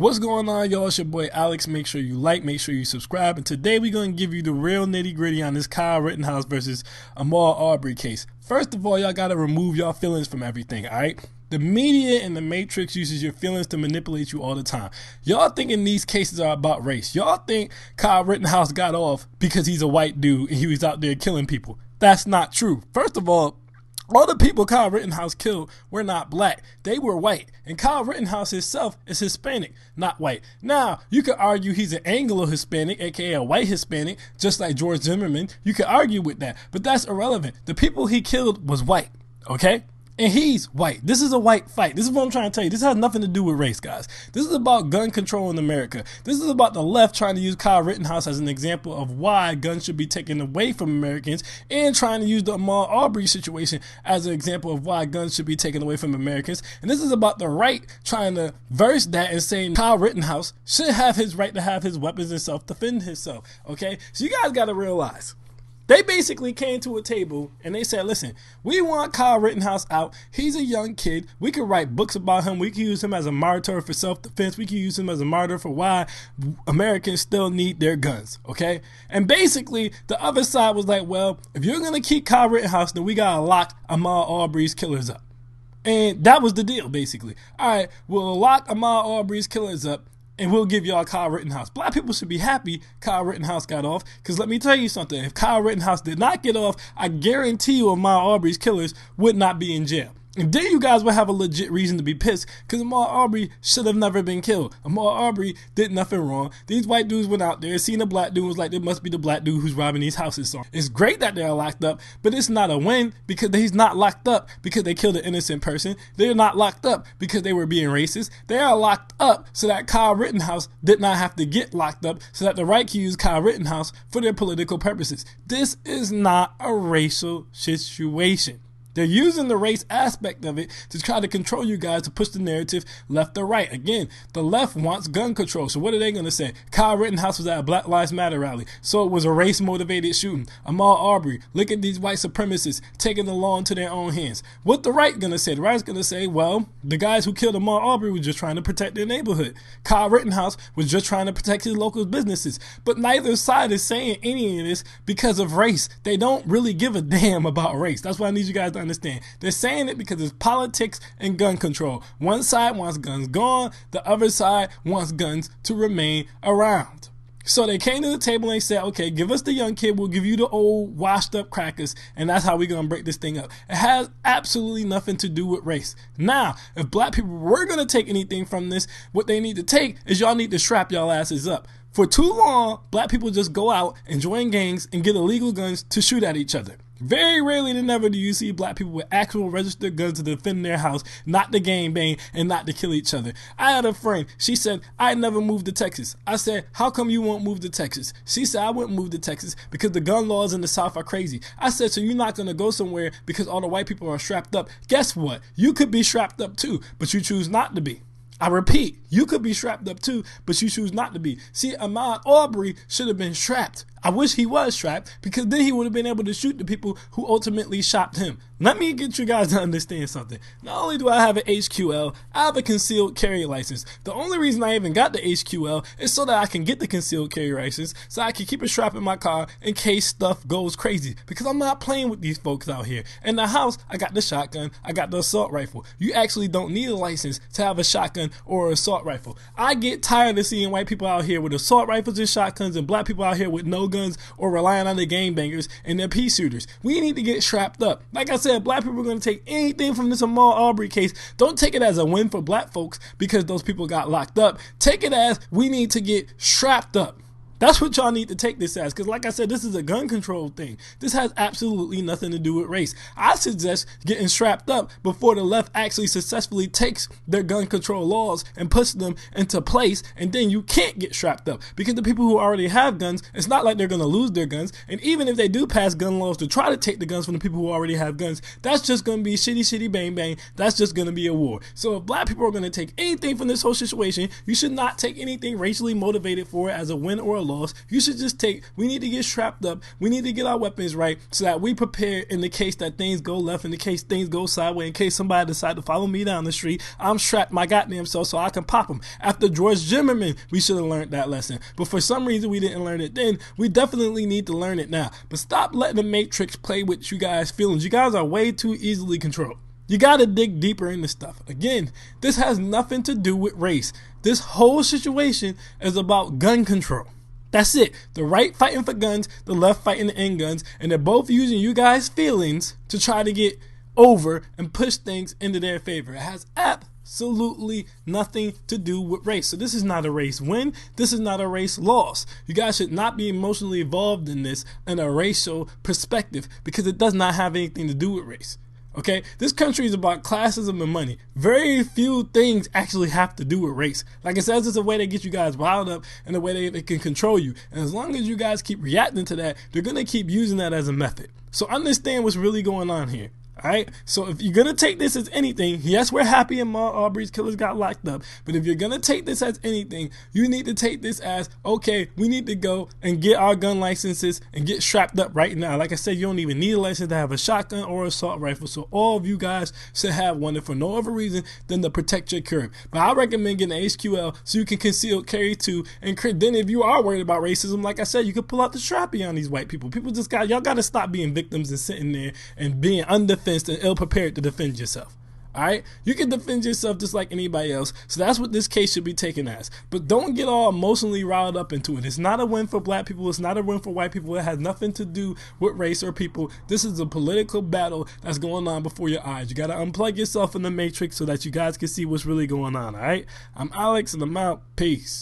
What's going on, y'all? It's your boy Alex. Make sure you like, make sure you subscribe. And today we're going to give you the real nitty gritty on this Kyle Rittenhouse versus Ahmaud Arbery case. First of all, y'all got to remove y'all feelings from everything, all right? The media and the Matrix uses your feelings to manipulate you all the time. Y'all thinking these cases are about race. Y'all think Kyle Rittenhouse got off because he's a white dude and he was out there killing people. That's not true. First of all the people Kyle Rittenhouse killed were not black. They were white. And Kyle Rittenhouse himself is Hispanic, not white. Now, you could argue he's an Anglo-Hispanic, aka a white Hispanic, just like George Zimmerman. You could argue with that, but that's irrelevant. The people he killed was white, okay? And he's white. This is a white fight. This is what I'm trying to tell you. This has nothing to do with race, guys. This is about gun control in America. This is about the left trying to use Kyle Rittenhouse as an example of why guns should be taken away from Americans, and trying to use the Ahmaud Arbery situation as an example of why guns should be taken away from Americans. And this is about the right trying to verse that and saying Kyle Rittenhouse should have his right to have his weapons and self-defend himself. Okay? So you guys got to realize, they basically came to a table and they said, listen, we want Kyle Rittenhouse out. He's a young kid. We can write books about him. We can use him as a martyr for self-defense. We can use him as a martyr for why Americans still need their guns, okay? And basically, the other side was like, well, if you're going to keep Kyle Rittenhouse, then we got to lock Ahmaud Arbery's killers up. And that was the deal, basically. All right, we'll lock Ahmaud Arbery's killers up, and we'll give y'all Kyle Rittenhouse. Black people should be happy Kyle Rittenhouse got off, because let me tell you something. If Kyle Rittenhouse did not get off, I guarantee you Ahmaud Arbery's killers would not be in jail. And then you guys would have a legit reason to be pissed, because Ahmaud Arbery should have never been killed. Ahmaud Arbery did nothing wrong. These white dudes went out there, seen a black dude, was like, it must be the black dude who's robbing these houses. So it's great that they're locked up, but it's not a win, because he's not locked up because they killed an innocent person. They're not locked up because they were being racist. They are locked up so that Kyle Rittenhouse did not have to get locked up, so that the right can use Kyle Rittenhouse for their political purposes. This is not a racial situation. They're using the race aspect of it to try to control you guys, to push the narrative left or right. Again, the left wants gun control. So what are they going to say? Kyle Rittenhouse was at a Black Lives Matter rally, so it was a race-motivated shooting. Ahmaud Arbery, look at these white supremacists taking the law into their own hands. What the right going to say? The right's going to say, well, the guys who killed Ahmaud Arbery were just trying to protect their neighborhood. Kyle Rittenhouse was just trying to protect his local businesses. But neither side is saying any of this because of race. They don't really give a damn about race. That's why I need you guys to understand. They're saying it because it's politics and gun control. One side wants guns gone, the other side wants guns to remain around. So they came to the table and they said, okay, give us the young kid, we'll give you the old washed up crackers, and that's how we're going to break this thing up. It has absolutely nothing to do with race. Now, if black people were going to take anything from this, what they need to take is y'all need to strap y'all asses up. For too long, black people just go out and join gangs and get illegal guns to shoot at each other. Very rarely than never do you see black people with actual registered guns to defend their house, not to gang bang and not to kill each other. I had a friend, she said, I never moved to Texas. I said, how come you won't move to Texas? She said, I wouldn't move to Texas because the gun laws in the South are crazy. I said, so you're not going to go somewhere because all the white people are strapped up. Guess what? You could be strapped up too, but you choose not to be. I repeat, you could be strapped up too, but you choose not to be. See, Ahmaud Arbery should have been strapped. I wish he was strapped, because then he would have been able to shoot the people who ultimately shot him. Let me get you guys to understand something. Not only do I have an HQL, I have a concealed carry license. The only reason I even got the HQL is so that I can get the concealed carry license, so I can keep a strap in my car in case stuff goes crazy. Because I'm not playing with these folks out here. In the house, I got the shotgun, I got the assault rifle. You actually don't need a license to have a shotgun or an assault rifle. I get tired of seeing white people out here with assault rifles and shotguns, and black people out here with no guns or relying on the gangbangers and their pea shooters. We need to get strapped up. Like I said, black people are going to take anything from this Ahmaud Arbery case. Don't take it as a win for black folks because those people got locked up. Take it as we need to get strapped up. That's what y'all need to take this as, because like I said, this is a gun control thing. This has absolutely nothing to do with race. I suggest getting strapped up before the left actually successfully takes their gun control laws and puts them into place, and then you can't get strapped up, because the people who already have guns, it's not like they're going to lose their guns, and even if they do pass gun laws to try to take the guns from the people who already have guns, that's just going to be shitty bang bang. That's just going to be a war. So if black people are going to take anything from this whole situation, you should not take anything racially motivated for it as a win or a loss. loss. You should just we need to get strapped up. We need to get our weapons right so that we prepare in the case that things go left, in the case things go sideways, in case somebody decide to follow me down the street. I'm strapped my goddamn self so I can pop them. After George Zimmerman, we should have learned that lesson. But for some reason we didn't learn it then. We definitely need to learn it now. But stop letting the Matrix play with you guys' feelings. You guys are way too easily controlled. You gotta dig deeper into stuff. Again, this has nothing to do with race. This whole situation is about gun control. That's it. The right fighting for guns, the left fighting to end guns, and they're both using you guys' feelings to try to get over and push things into their favor. It has absolutely nothing to do with race. So this is not a race win. This is not a race loss. You guys should not be emotionally involved in this in a racial perspective because it does not have anything to do with race. Okay, this country is about classism and money. Very few things actually have to do with race. Like I said, it's a way they get you guys riled up and a way they can control you. And as long as you guys keep reacting to that, they're going to keep using that as a method. So understand what's really going on here. Alright, so if you're gonna take this as anything, yes, we're happy Ahmaud Arbery's killers got locked up, but if you're gonna take this as anything, you need to take this as, okay, we need to go and get our gun licenses and get strapped up right now. Like I said, you don't even need a license to have a shotgun or assault rifle, so all of you guys should have one, and for no other reason than to protect your curb. But I recommend getting an HQL so you can conceal carry too, and then if you are worried about racism, like I said, you can pull out the strappy on these white people. Y'all gotta stop being victims and sitting there and being undefended and ill-prepared to defend yourself. Alright? You can defend yourself just like anybody else. So that's what this case should be taken as. But don't get all emotionally riled up into it. It's not a win for black people. It's not a win for white people. It has nothing to do with race or people. This is a political battle that's going on before your eyes. You got to unplug yourself in the Matrix so that you guys can see what's really going on. Alright? I'm Alex and I'm out. Peace.